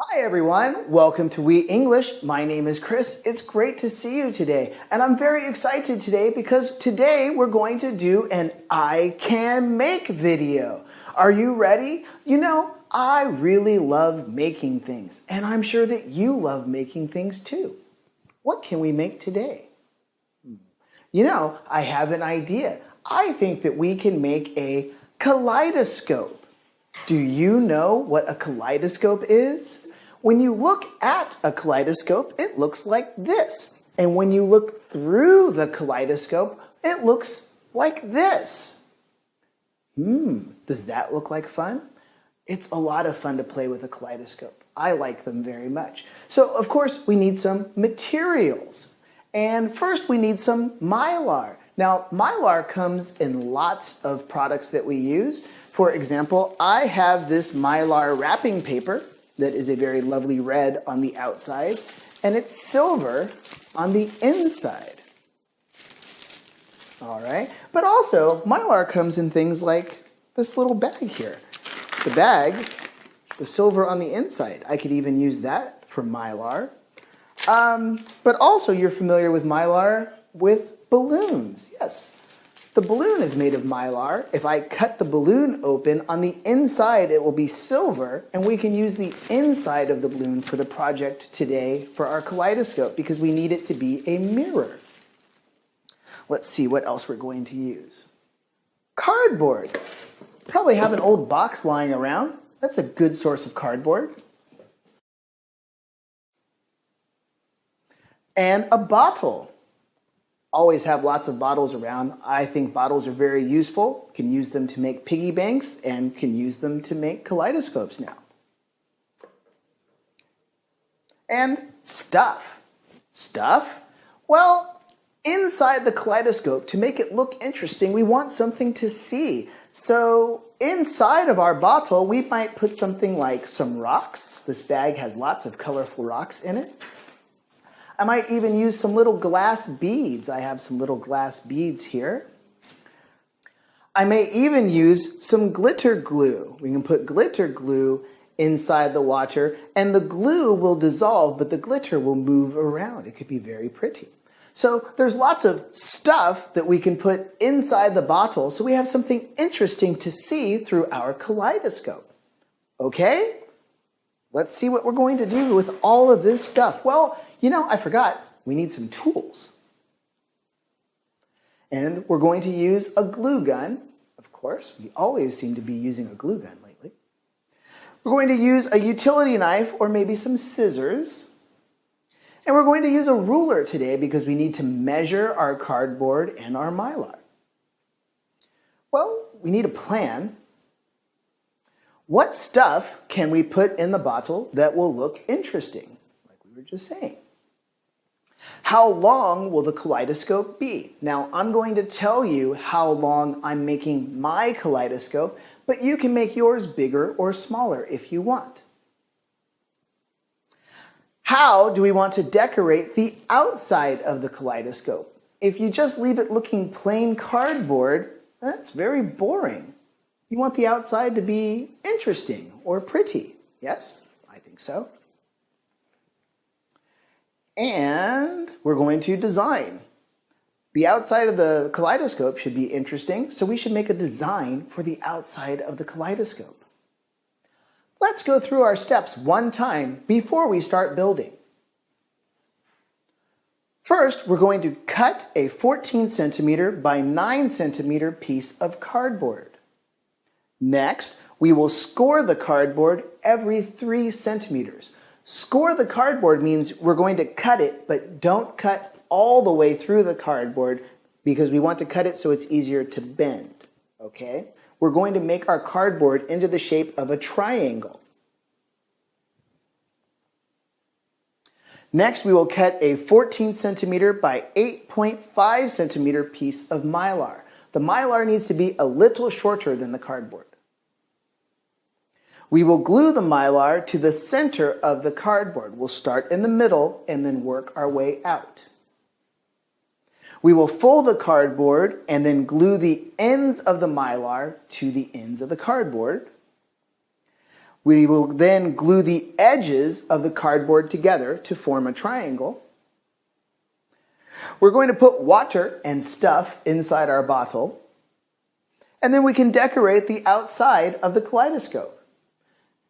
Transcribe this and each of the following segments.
Hi everyone, welcome to We English. My name is Chris. It's great to see you today. And I'm very excited today because today we're going to do an I Can Make video. Are you ready? You know, I really love making things, and I'm sure that you love making things too. What can we make today? You know, I have an idea. I think that we can make a kaleidoscope. Do you know what a kaleidoscope is? When you look at a kaleidoscope, it looks like this. And when you look through the kaleidoscope, it looks like this. Does that look like fun? It's a lot of fun to play with a kaleidoscope. I like them very much. So, of course, we need some materials. And first, we need some mylar. Now, mylar comes in lots of products that we use. For example, I have this mylar wrapping paper that is a very lovely red on the outside, and it's silver on the inside. All right, but also mylar comes in things like this little bag here. The bag, the silver on the inside. I could even use that for mylar. But also you're familiar with mylar with balloons. Yes. The balloon is made of mylar. If I cut the balloon open, on the inside it will be silver, and we can use the inside of the balloon for the project today for our kaleidoscope because we need it to be a mirror. Let's see what else we're going to use. Cardboard. Probably have an old box lying around. That's a good source of cardboard. And a bottle. Always have lots of bottles around. I think bottles are very useful. Can use them to make piggy banks and can use them to make kaleidoscopes now. And stuff. Stuff? Well, inside the kaleidoscope, to make it look interesting, we want something to see. So inside of our bottle, we might put something like some rocks. This bag has lots of colorful rocks in it. I might even use some little glass beads. I have some little glass beads here. I may even use some glitter glue. We can put glitter glue inside the water, and the glue will dissolve, but the glitter will move around. It could be very pretty. So there's lots of stuff that we can put inside the bottle so we have something interesting to see through our kaleidoscope. Okay? Let's see what we're going to do with all of this stuff. Well, you know, I forgot, we need some tools. And we're going to use a glue gun. Of course, we always seem to be using a glue gun lately. We're going to use a utility knife or maybe some scissors. And we're going to use a ruler today because we need to measure our cardboard and our mylar. Well, we need a plan. What stuff can we put in the bottle that will look interesting, like we were just saying? How long will the kaleidoscope be? Now, I'm going to tell you how long I'm making my kaleidoscope, but you can make yours bigger or smaller if you want. How do we want to decorate the outside of the kaleidoscope? If you just leave it looking plain cardboard, that's very boring. You want the outside to be interesting or pretty. Yes, I think so. And we're going to design. The outside of the kaleidoscope should be interesting, so we should make a design for the outside of the kaleidoscope. Let's go through our steps one time before we start building. First, we're going to cut a 14 centimeter by 9 centimeter piece of cardboard. Next, we will score the cardboard every 3 centimeters. Score the cardboard means we're going to cut it, but don't cut all the way through the cardboard because we want to cut it so it's easier to bend, okay? We're going to make our cardboard into the shape of a triangle. Next, we will cut a 14 centimeter by 8.5 centimeter piece of mylar. The mylar needs to be a little shorter than the cardboard. We will glue the mylar to the center of the cardboard. We'll start in the middle and then work our way out. We will fold the cardboard and then glue the ends of the mylar to the ends of the cardboard. We will then glue the edges of the cardboard together to form a triangle. We're going to put water and stuff inside our bottle. And then we can decorate the outside of the kaleidoscope.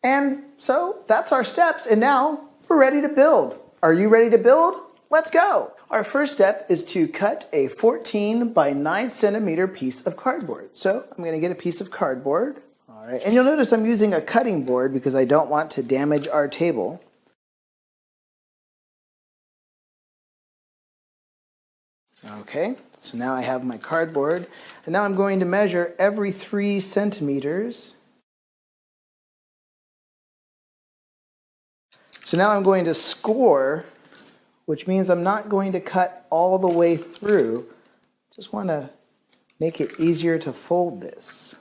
And so that's our steps. And now we're ready to build. Are you ready to build? Let's go. Our first step is to cut a 14 by 9 centimeter piece of cardboard. So I'm going to get a piece of cardboard. All right. And you'll notice I'm using a cutting board because I don't want to damage our table. Okay, so now I have my cardboard, and now I'm going to measure every 3 centimeters. So now I'm going to score, which means I'm not going to cut all the way through. Just want to make it easier to fold this.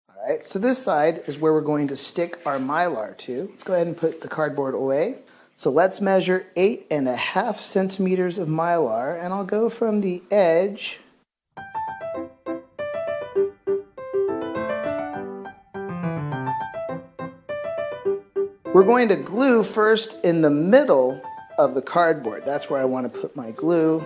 All right, so this side is where we're going to stick our Mylar to. Let's go ahead and put the cardboard away. So let's measure 8.5 centimeters of Mylar, and I'll go from the edge we're going to glue first in the middle of the cardboard. That's where I want to put my glue.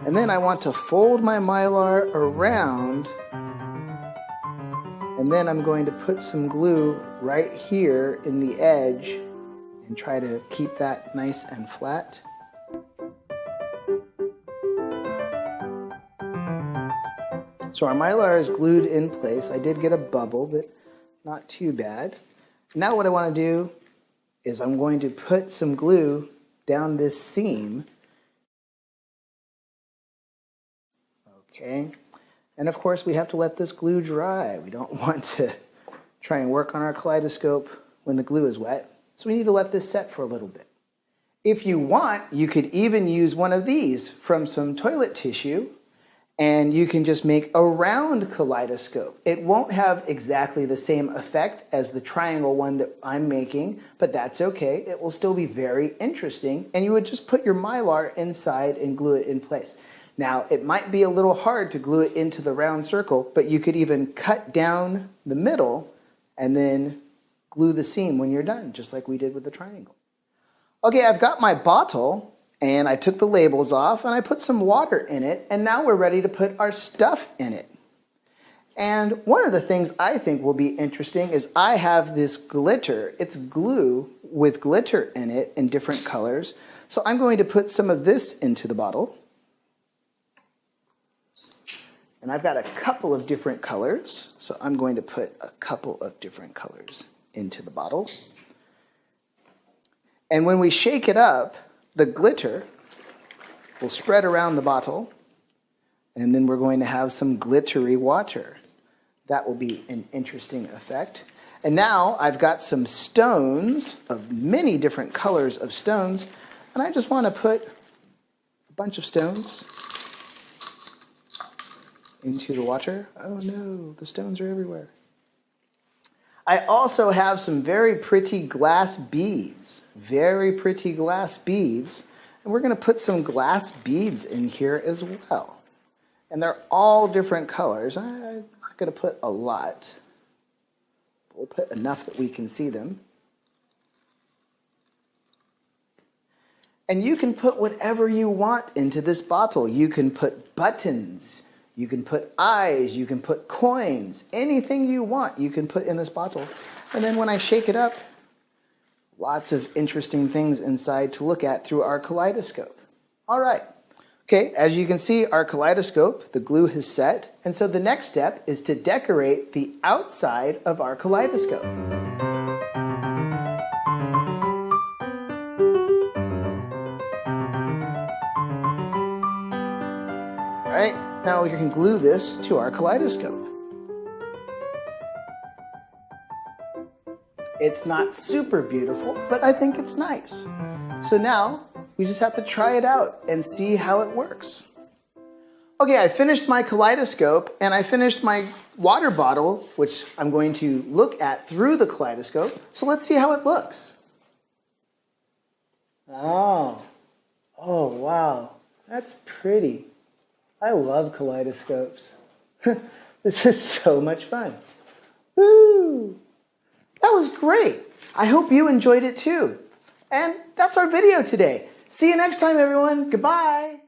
And then I want to fold my Mylar around, and then I'm going to put some glue right here in the edge and try to keep that nice and flat. So our Mylar is glued in place. I did get a bubble, but not too bad. Now what I want to do is I'm going to put some glue down this seam. Okay, and of course we have to let this glue dry. We don't want to try and work on our kaleidoscope when the glue is wet. So we need to let this set for a little bit. If you want, you could even use one of these from some toilet tissue, and you can just make a round kaleidoscope. It won't have exactly the same effect as the triangle one that I'm making, but that's okay. It will still be very interesting, and you would just put your Mylar inside and glue it in place. Now, it might be a little hard to glue it into the round circle, but you could even cut down the middle and then glue the seam when you're done, just like we did with the triangle. Okay, I've got my bottle, and I took the labels off, and I put some water in it, and now we're ready to put our stuff in it. And one of the things I think will be interesting is I have this glitter. It's glue with glitter in it in different colors. So I'm going to put some of this into the bottle. And I've got a couple of different colors, so I'm going to put a couple of different colors into the bottle. And when we shake it up, the glitter will spread around the bottle, and then we're going to have some glittery water. That will be an interesting effect. And now I've got some stones of many different colors of stones, and I just want to put a bunch of stones into the water. Oh no, the stones are everywhere. I also have some very pretty glass beads. Very pretty glass beads. And we're going to put some glass beads in here as well. And they're all different colors. I'm not going to put a lot. We'll put enough that we can see them. And you can put whatever you want into this bottle. You can put buttons. You can put eyes, you can put coins, anything you want you can put in this bottle. And then when I shake it up, lots of interesting things inside to look at through our kaleidoscope. All right. Okay, as you can see, our kaleidoscope, the glue has set. And so the next step is to decorate the outside of our kaleidoscope. All right. Now we can glue this to our kaleidoscope. It's not super beautiful, but I think it's nice. So now we just have to try it out and see how it works. Okay, I finished my kaleidoscope and I finished my water bottle, which I'm going to look at through the kaleidoscope. So let's see how it looks. Oh, oh wow, that's pretty. I love kaleidoscopes. This is so much fun. Woo! That was great. I hope you enjoyed it too. And that's our video today. See you next time, everyone. Goodbye.